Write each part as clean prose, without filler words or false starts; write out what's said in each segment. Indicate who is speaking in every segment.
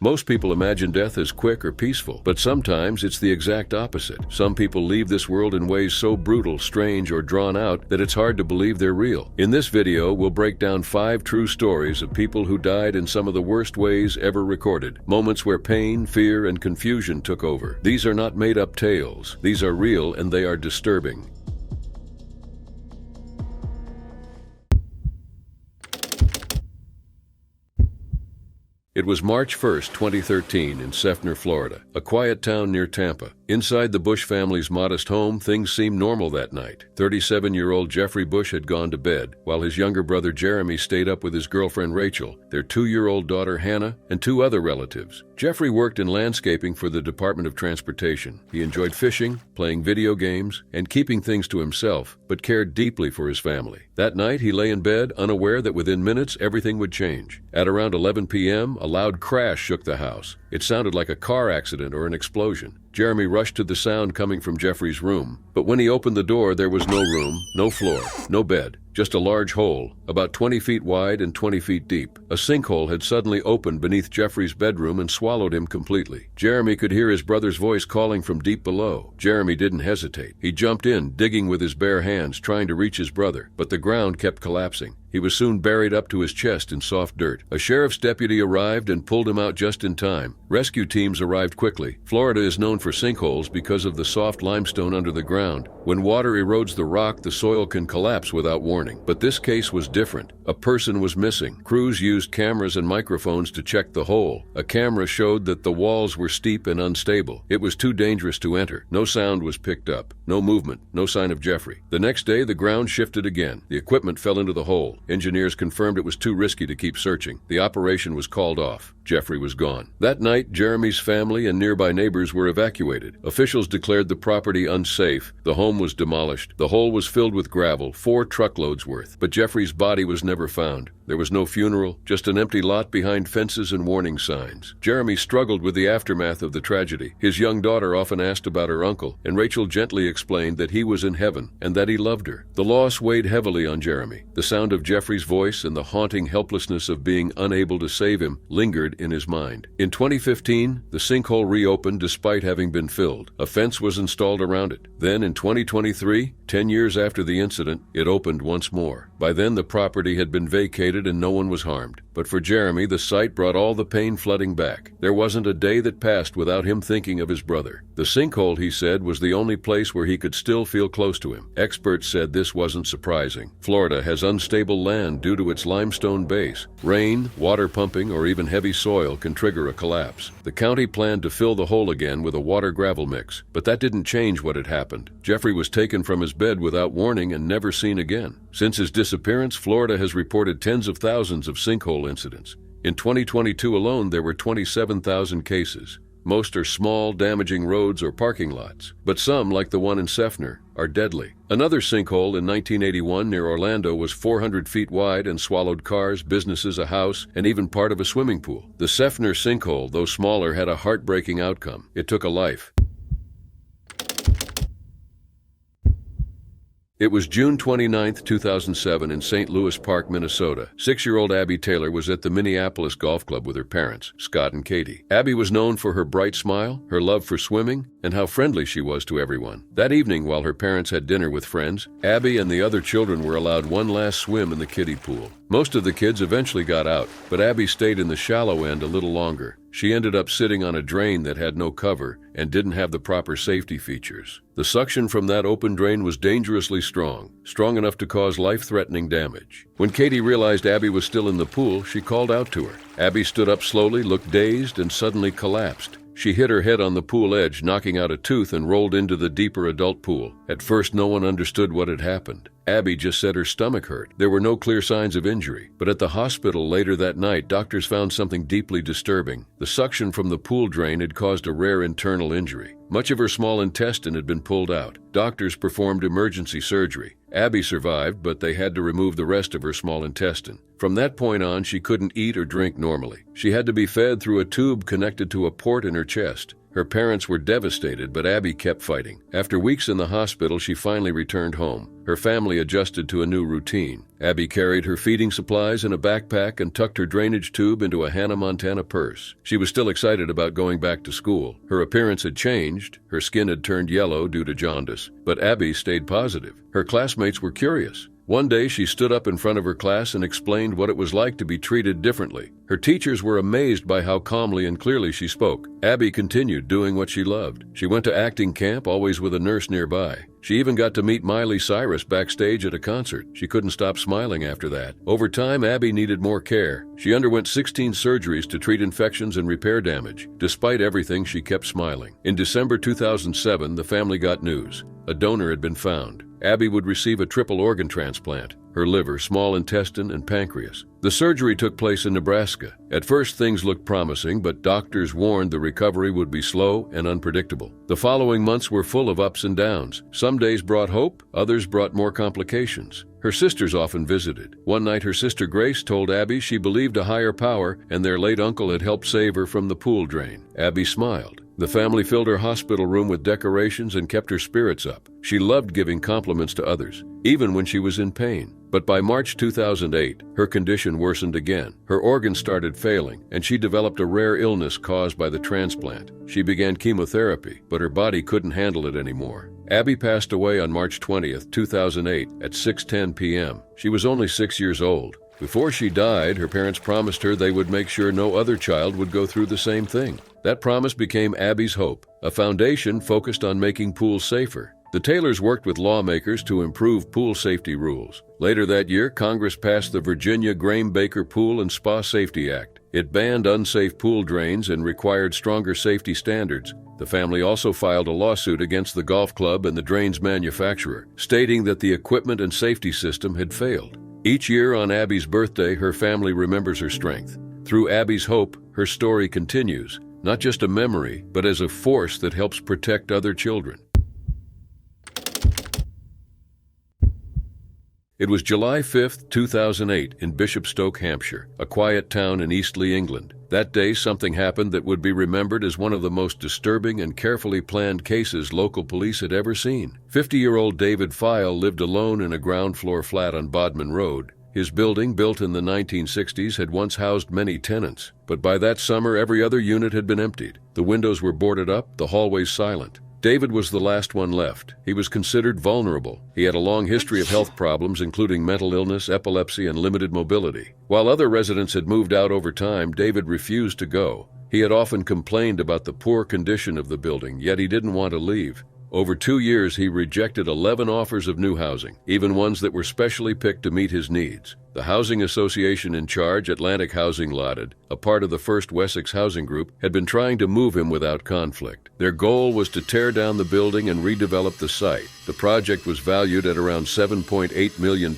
Speaker 1: Most people imagine death as quick or peaceful, but sometimes it's the exact opposite. Some people leave this world in ways so brutal, strange, or drawn out that it's hard to believe they're real. In this video, we'll break down 5 true stories of people who died in some of the worst ways ever recorded. Moments where pain, fear, and confusion took over. These are not made-up tales. These are real, and they are disturbing. It was March 1st, 2013, in Seffner, Florida, a quiet town near Tampa. Inside the Bush family's modest home, things seemed normal that night. 37-year-old Jeffrey Bush had gone to bed, while his younger brother Jeremy stayed up with his girlfriend Rachel, their 2-year-old daughter Hannah, and 2 other relatives. Jeffrey worked in landscaping for the Department of Transportation. He enjoyed fishing, playing video games, and keeping things to himself, but cared deeply for his family. That night, he lay in bed, unaware that within minutes everything would change. At around 11 p.m., a loud crash shook the house. It sounded like a car accident or an explosion. Jeremy rushed to the sound coming from Jeffrey's room, but when he opened the door, there was no room, no floor, no bed, just a large hole, about 20 feet wide and 20 feet deep. A sinkhole had suddenly opened beneath Jeffrey's bedroom and swallowed him completely. Jeremy could hear his brother's voice calling from deep below. Jeremy didn't hesitate. He jumped in, digging with his bare hands, trying to reach his brother, but the ground kept collapsing. He was soon buried up to his chest in soft dirt. A sheriff's deputy arrived and pulled him out just in time. Rescue teams arrived quickly. Florida is known for sinkholes because of the soft limestone under the ground. When water erodes the rock, the soil can collapse without warning. But this case was different. A person was missing. Crews used cameras and microphones to check the hole. A camera showed that the walls were steep and unstable. It was too dangerous to enter. No sound was picked up. No movement. No sign of Jeffrey. The next day, the ground shifted again. The equipment fell into the hole. Engineers confirmed it was too risky to keep searching. The operation was called off. Jeffrey was gone. That night, Jeremy's family and nearby neighbors were evacuated. Officials declared the property unsafe. The home was demolished. The hole was filled with gravel, 4 truckloads worth. But Jeffrey's body was never found. There was no funeral, just an empty lot behind fences and warning signs. Jeremy struggled with the aftermath of the tragedy. His young daughter often asked about her uncle, and Rachel gently explained that he was in heaven and that he loved her. The loss weighed heavily on Jeremy. The sound of Jeffrey's voice and the haunting helplessness of being unable to save him lingered in his mind. In 2015, the sinkhole reopened despite having been filled. A fence was installed around it. Then in 2023, 10 years after the incident, it opened once more. By then, the property had been vacated and no one was harmed. But for Jeremy, the sight brought all the pain flooding back. There wasn't a day that passed without him thinking of his brother. The sinkhole, he said, was the only place where he could still feel close to him. Experts said this wasn't surprising. Florida has unstable land due to its limestone base. Rain, water pumping, or even heavy soil can trigger a collapse. The county planned to fill the hole again with a water-gravel mix, but that didn't change what had happened. Jeffrey was taken from his bed without warning and never seen again. Since his disappearance, Florida has reported tens of thousands of sinkhole incidents. In 2022 alone, there were 27,000 cases. Most are small, damaging roads or parking lots, but some, like the one in Seffner, are deadly. Another sinkhole in 1981 near Orlando was 400 feet wide and swallowed cars, businesses, a house, and even part of a swimming pool. The Seffner sinkhole, though smaller, had a heartbreaking outcome. It took a life. It was June 29, 2007 in St. Louis Park, Minnesota. 6-year-old Abby Taylor was at the Minneapolis Golf Club with her parents, Scott and Katie. Abby was known for her bright smile, her love for swimming, and how friendly she was to everyone. That evening, while her parents had dinner with friends, Abby and the other children were allowed one last swim in the kiddie pool. Most of the kids eventually got out, but Abby stayed in the shallow end a little longer. She ended up sitting on a drain that had no cover and didn't have the proper safety features. The suction from that open drain was dangerously strong enough to cause life-threatening damage. When Katie realized Abby was still in the pool, she called out to her. Abby stood up slowly, looked dazed, and suddenly collapsed. She hit her head on the pool edge, knocking out a tooth, and rolled into the deeper adult pool. At first, no one understood what had happened. Abby just said her stomach hurt. There were no clear signs of injury. But at the hospital later that night, doctors found something deeply disturbing. The suction from the pool drain had caused a rare internal injury. Much of her small intestine had been pulled out. Doctors performed emergency surgery. Abby survived, but they had to remove the rest of her small intestine. From that point on, she couldn't eat or drink normally. She had to be fed through a tube connected to a port in her chest. Her parents were devastated, but Abby kept fighting. After weeks in the hospital, she finally returned home. Her family adjusted to a new routine. Abby carried her feeding supplies in a backpack and tucked her drainage tube into a Hannah Montana purse. She was still excited about going back to school. Her appearance had changed. Her skin had turned yellow due to jaundice. But Abby stayed positive. Her classmates were curious. One day, she stood up in front of her class and explained what it was like to be treated differently. Her teachers were amazed by how calmly and clearly she spoke. Abby continued doing what she loved. She went to acting camp, always with a nurse nearby. She even got to meet Miley Cyrus backstage at a concert. She couldn't stop smiling after that. Over time, Abby needed more care. She underwent 16 surgeries to treat infections and repair damage. Despite everything, she kept smiling. In December 2007, the family got news. A donor had been found. Abby would receive a triple organ transplant: her liver, small intestine, and pancreas. The surgery took place in Nebraska. At first, things looked promising, but doctors warned the recovery would be slow and unpredictable. The following months were full of ups and downs. Some days brought hope, others brought more complications. Her sisters often visited. One night, her sister Grace told Abby she believed a higher power and their late uncle had helped save her from the pool drain. Abby smiled. The family filled her hospital room with decorations and kept her spirits up. She loved giving compliments to others, even when she was in pain. But by March 2008, her condition worsened again. Her organs started failing, and she developed a rare illness caused by the transplant. She began chemotherapy, but her body couldn't handle it anymore. Abby passed away on March 20th, 2008 at 6:10 p.m. She was only 6 years old. Before she died, her parents promised her they would make sure no other child would go through the same thing. That promise became Abby's hope, a foundation focused on making pools safer. The Taylors worked with lawmakers to improve pool safety rules. Later that year, Congress passed the Virginia Graham-Baker Pool and Spa Safety Act. It banned unsafe pool drains and required stronger safety standards. The family also filed a lawsuit against the golf club and the drains manufacturer, stating that the equipment and safety system had failed. Each year on Abby's birthday, her family remembers her strength. Through Abby's hope, her story continues, not just a memory, but as a force that helps protect other children. It was July 5, 2008, in Bishopstoke, Hampshire, a quiet town in Eastleigh, England. That day, something happened that would be remembered as one of the most disturbing and carefully planned cases local police had ever seen. 50-year-old David File lived alone in a ground-floor flat on Bodmin Road. His building, built in the 1960s, had once housed many tenants, but by that summer, every other unit had been emptied. The windows were boarded up, the hallways silent. David was the last one left. He was considered vulnerable. He had a long history of health problems, including mental illness, epilepsy, and limited mobility. While other residents had moved out over time, David refused to go. He had often complained about the poor condition of the building, yet he didn't want to leave. Over 2 years, he rejected 11 offers of new housing, even ones that were specially picked to meet his needs. The housing association in charge, Atlantic Housing Limited, a part of the First Wessex Housing Group, had been trying to move him without conflict. Their goal was to tear down the building and redevelop the site. The project was valued at around £7.8 million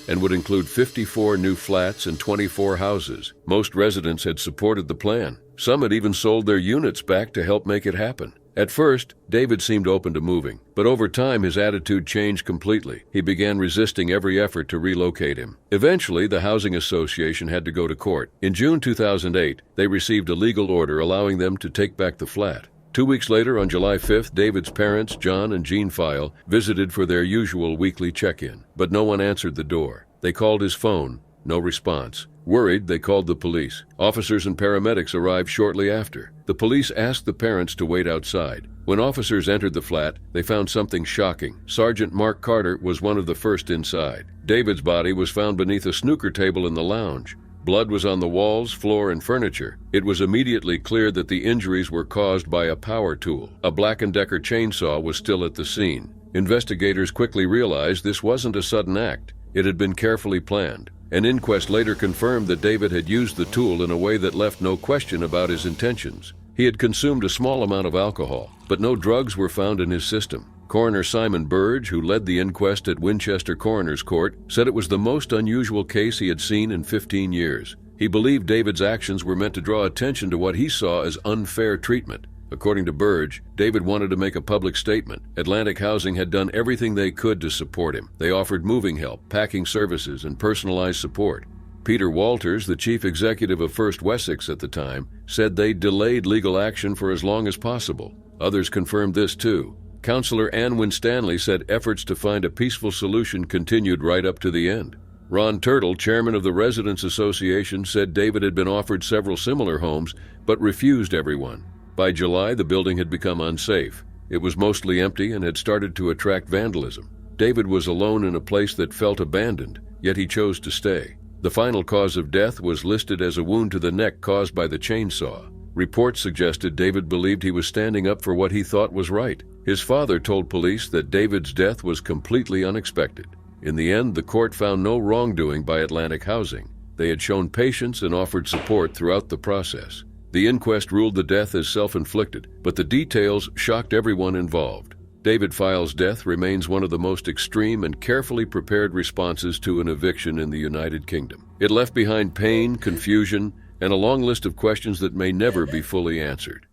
Speaker 1: and would include 54 new flats and 24 houses. Most residents had supported the plan. Some had even sold their units back to help make it happen. At first, David seemed open to moving, but over time his attitude changed completely. He began resisting every effort to relocate him. Eventually, the housing association had to go to court. In June 2008, they received a legal order allowing them to take back the flat. 2 weeks later, on July 5th, David's parents, John and Jean File, visited for their usual weekly check-in, but no one answered the door. They called his phone. No response. Worried, they called the police. Officers and paramedics arrived shortly after. The police asked the parents to wait outside. When officers entered the flat, they found something shocking. Sergeant Mark Carter was one of the first inside. David's body was found beneath a snooker table in the lounge. Blood was on the walls, floor, and furniture. It was immediately clear that the injuries were caused by a power tool. A Black & Decker chainsaw was still at the scene. Investigators quickly realized this wasn't a sudden act. It had been carefully planned. An inquest later confirmed that David had used the tool in a way that left no question about his intentions. He had consumed a small amount of alcohol, but no drugs were found in his system. Coroner Simon Burge, who led the inquest at Winchester Coroner's Court, said it was the most unusual case he had seen in 15 years. He believed David's actions were meant to draw attention to what he saw as unfair treatment. According to Burge, David wanted to make a public statement. Atlantic Housing had done everything they could to support him. They offered moving help, packing services, and personalized support. Peter Walters, the chief executive of First Wessex at the time, said they delayed legal action for as long as possible. Others confirmed this too. Councillor Anne Winstanley said efforts to find a peaceful solution continued right up to the end. Ron Turtle, chairman of the Residents Association, said David had been offered several similar homes, but refused everyone. By July, the building had become unsafe. It was mostly empty and had started to attract vandalism. David was alone in a place that felt abandoned, yet he chose to stay. The final cause of death was listed as a wound to the neck caused by the chainsaw. Reports suggested David believed he was standing up for what he thought was right. His father told police that David's death was completely unexpected. In the end, the court found no wrongdoing by Atlantic Housing. They had shown patience and offered support throughout the process. The inquest ruled the death as self-inflicted, but the details shocked everyone involved. David File's death remains one of the most extreme and carefully prepared responses to an eviction in the United Kingdom. It left behind pain, confusion, and a long list of questions that may never be fully answered.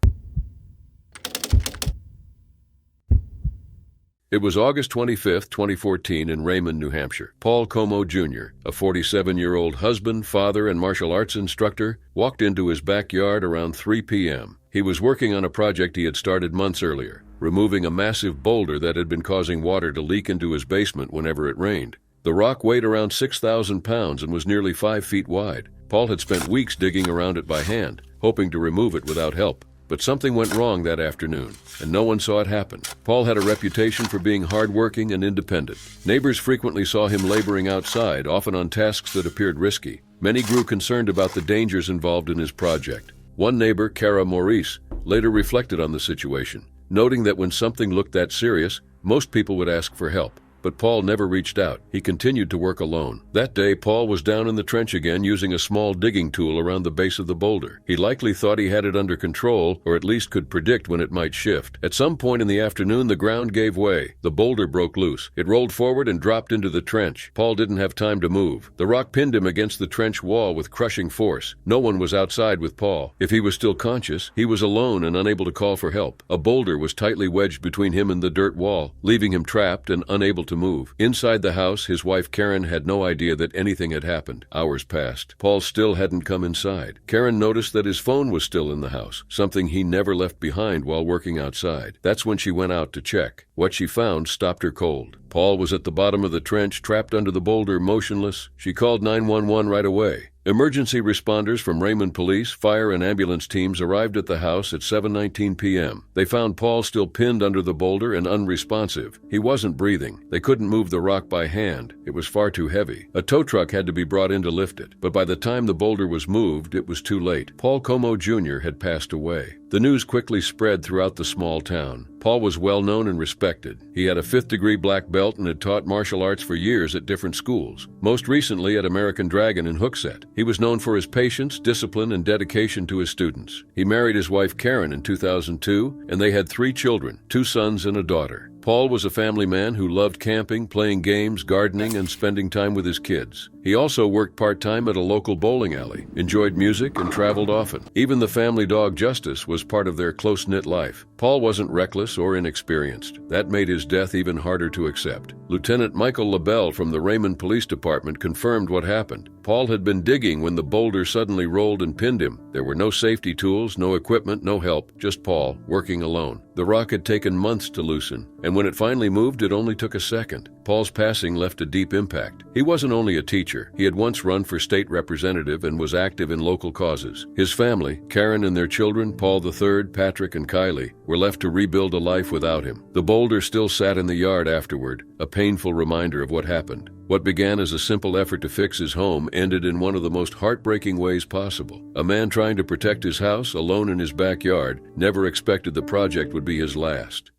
Speaker 1: It was August 25, 2014, in Raymond, New Hampshire. Paul Como Jr., a 47-year-old husband, father, and martial arts instructor, walked into his backyard around 3 p.m. He was working on a project he had started months earlier, removing a massive boulder that had been causing water to leak into his basement whenever it rained. The rock weighed around 6,000 pounds and was nearly 5 feet wide. Paul had spent weeks digging around it by hand, hoping to remove it without help. But something went wrong that afternoon, and no one saw it happen. Paul had a reputation for being hardworking and independent. Neighbors frequently saw him laboring outside, often on tasks that appeared risky. Many grew concerned about the dangers involved in his project. One neighbor, Cara Maurice, later reflected on the situation, noting that when something looked that serious, most people would ask for help. But Paul never reached out. He continued to work alone. That day, Paul was down in the trench again using a small digging tool around the base of the boulder. He likely thought he had it under control, or at least could predict when it might shift. At some point in the afternoon, the ground gave way. The boulder broke loose. It rolled forward and dropped into the trench. Paul didn't have time to move. The rock pinned him against the trench wall with crushing force. No one was outside with Paul. If he was still conscious, he was alone and unable to call for help. A boulder was tightly wedged between him and the dirt wall, leaving him trapped and unable to move. Inside the house, his wife Karen had no idea that anything had happened. Hours passed. Paul still hadn't come inside. Karen noticed that his phone was still in the house, something he never left behind while working outside. That's when she went out to check. What she found stopped her cold. Paul was at the bottom of the trench, trapped under the boulder, motionless. She called 911 right away. Emergency responders from Raymond Police, fire, and ambulance teams arrived at the house at 7:19 p.m. They found Paul still pinned under the boulder and unresponsive. He wasn't breathing. They couldn't move the rock by hand. It was far too heavy. A tow truck had to be brought in to lift it, but by the time the boulder was moved, it was too late. Paul Como Jr. had passed away. The news quickly spread throughout the small town. Paul was well known and respected. He had a 5th-degree black belt and had taught martial arts for years at different schools, most recently at American Dragon in Hooksett. He was known for his patience, discipline, and dedication to his students. He married his wife Karen in 2002, and they had 3 children, 2 sons and a daughter. Paul was a family man who loved camping, playing games, gardening, and spending time with his kids. He also worked part-time at a local bowling alley, enjoyed music, and traveled often. Even the family dog Justice was part of their close-knit life. Paul wasn't reckless or inexperienced. That made his death even harder to accept. Lieutenant Michael LaBelle from the Raymond Police Department confirmed what happened. Paul had been digging when the boulder suddenly rolled and pinned him. There were no safety tools, no equipment, no help, just Paul, working alone. The rock had taken months to loosen, and when it finally moved, it only took a second. Paul's passing left a deep impact. He wasn't only a teacher. He had once run for state representative and was active in local causes. His family, Karen and their children, Paul III, Patrick, and Kylie, were left to rebuild a life without him. The boulder still sat in the yard afterward, a painful reminder of what happened. What began as a simple effort to fix his home ended in one of the most heartbreaking ways possible. A man trying to protect his house, alone in his backyard, never expected the project would be his last.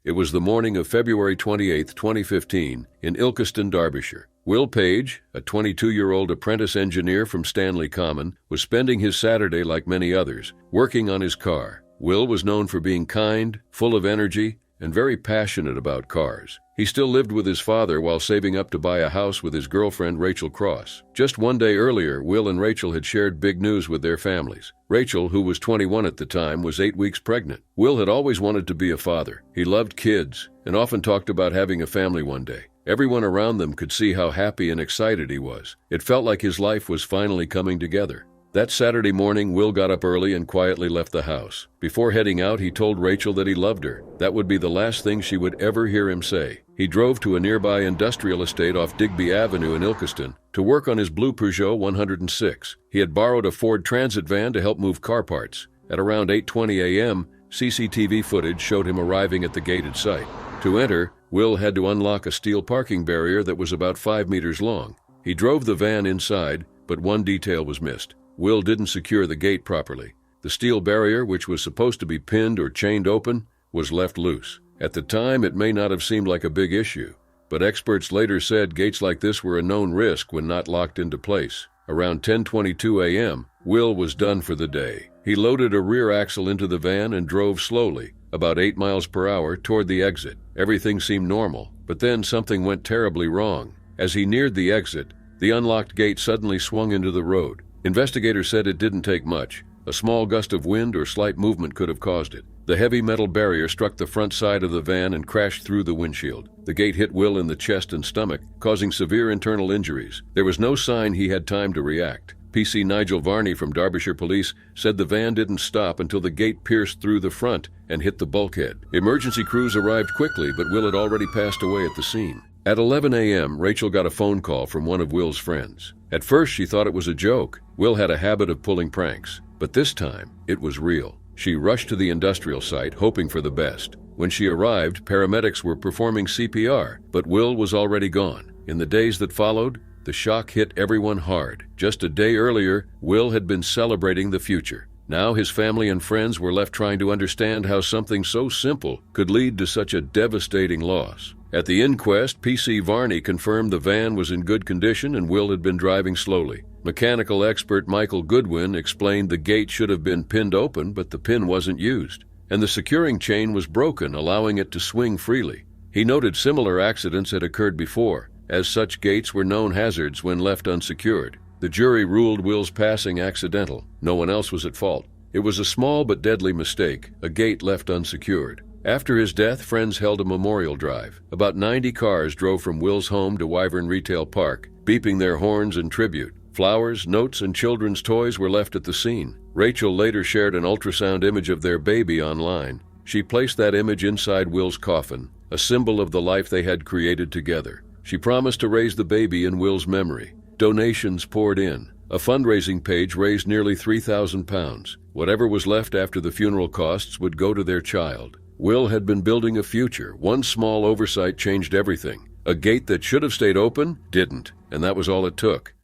Speaker 1: It was the morning of February 28, 2015, in Ilkeston, Derbyshire. Will Page, a 22-year-old apprentice engineer from Stanley Common, was spending his Saturday like many others, working on his car. Will was known for being kind, full of energy, and very passionate about cars. He still lived with his father while saving up to buy a house with his girlfriend Rachel Cross. Just one day earlier, Will and Rachel had shared big news with their families. Rachel, who was 21 at the time, was 8 weeks pregnant. Will had always wanted to be a father. He loved kids and often talked about having a family one day. Everyone around them could see how happy and excited he was. It felt like his life was finally coming together. That Saturday morning, Will got up early and quietly left the house. Before heading out, he told Rachel that he loved her. That would be the last thing she would ever hear him say. He drove to a nearby industrial estate off Digby Avenue in Ilkeston to work on his blue Peugeot 106. He had borrowed a Ford Transit van to help move car parts. At around 8:20 a.m., CCTV footage showed him arriving at the gated site. To enter, Will had to unlock a steel parking barrier that was about 5 meters long. He drove the van inside, but one detail was missed. Will didn't secure the gate properly. The steel barrier, which was supposed to be pinned or chained open, was left loose. At the time, it may not have seemed like a big issue, but experts later said gates like this were a known risk when not locked into place. Around 10:22 a.m., Will was done for the day. He loaded a rear axle into the van and drove slowly, about 8 miles per hour, toward the exit. Everything seemed normal, but then something went terribly wrong. As he neared the exit, the unlocked gate suddenly swung into the road. Investigators said it didn't take much. A small gust of wind or slight movement could have caused it. The heavy metal barrier struck the front side of the van and crashed through the windshield. The gate hit Will in the chest and stomach, causing severe internal injuries. There was no sign he had time to react. PC Nigel Varney from Derbyshire Police said the van didn't stop until the gate pierced through the front and hit the bulkhead. Emergency crews arrived quickly, but Will had already passed away at the scene. At 11 a.m., Rachel got a phone call from one of Will's friends. At first, she thought it was a joke. Will had a habit of pulling pranks, but this time, it was real. She rushed to the industrial site, hoping for the best. When she arrived, paramedics were performing CPR, but Will was already gone. In the days that followed, the shock hit everyone hard. Just a day earlier, Will had been celebrating the future. Now his family and friends were left trying to understand how something so simple could lead to such a devastating loss. At the inquest, PC Varney confirmed the van was in good condition and Will had been driving slowly. Mechanical expert Michael Goodwin explained the gate should have been pinned open, but the pin wasn't used, and the securing chain was broken, allowing it to swing freely. He noted similar accidents had occurred before, as such gates were known hazards when left unsecured. The jury ruled Will's passing accidental. No one else was at fault. It was a small but deadly mistake, a gate left unsecured. After his death, friends held a memorial drive. About 90 cars drove from Will's home to Wyvern Retail Park, beeping their horns in tribute. Flowers, notes, and children's toys were left at the scene. Rachel later shared an ultrasound image of their baby online. She placed that image inside Will's coffin, a symbol of the life they had created together. She promised to raise the baby in Will's memory. Donations poured in. A fundraising page raised nearly £3,000. Whatever was left after the funeral costs would go to their child. Will had been building a future. One small oversight changed everything. A gate that should have stayed open didn't, and that was all it took.